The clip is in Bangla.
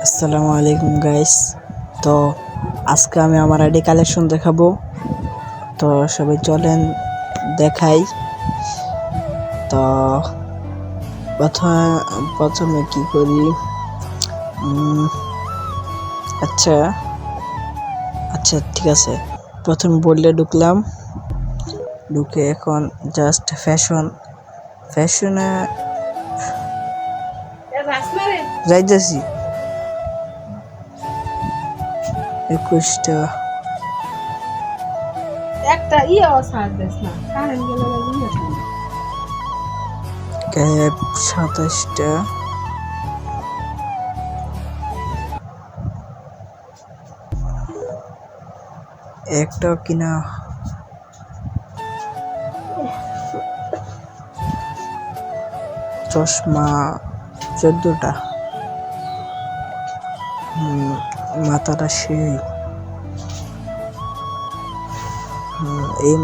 আসসালামু আলাইকুম গাইস। তো আজকে আমি আমার আইডি কালেকশন দেখাবো। তো সবাই চলেন দেখাই। তো প্রথমে কি করি, আচ্ছা আচ্ছা ঠিক আছে। প্রথমে বললে ঢুকলাম, ঢুকে এখন জাস্ট ফ্যাশনে যাইতেছি। 21টা একটা ছাড় দিস না, কারেন্ট গেলে ক্যাপ 27টা একটা কিনা চশমা 14টা। মাথাটা সেই এই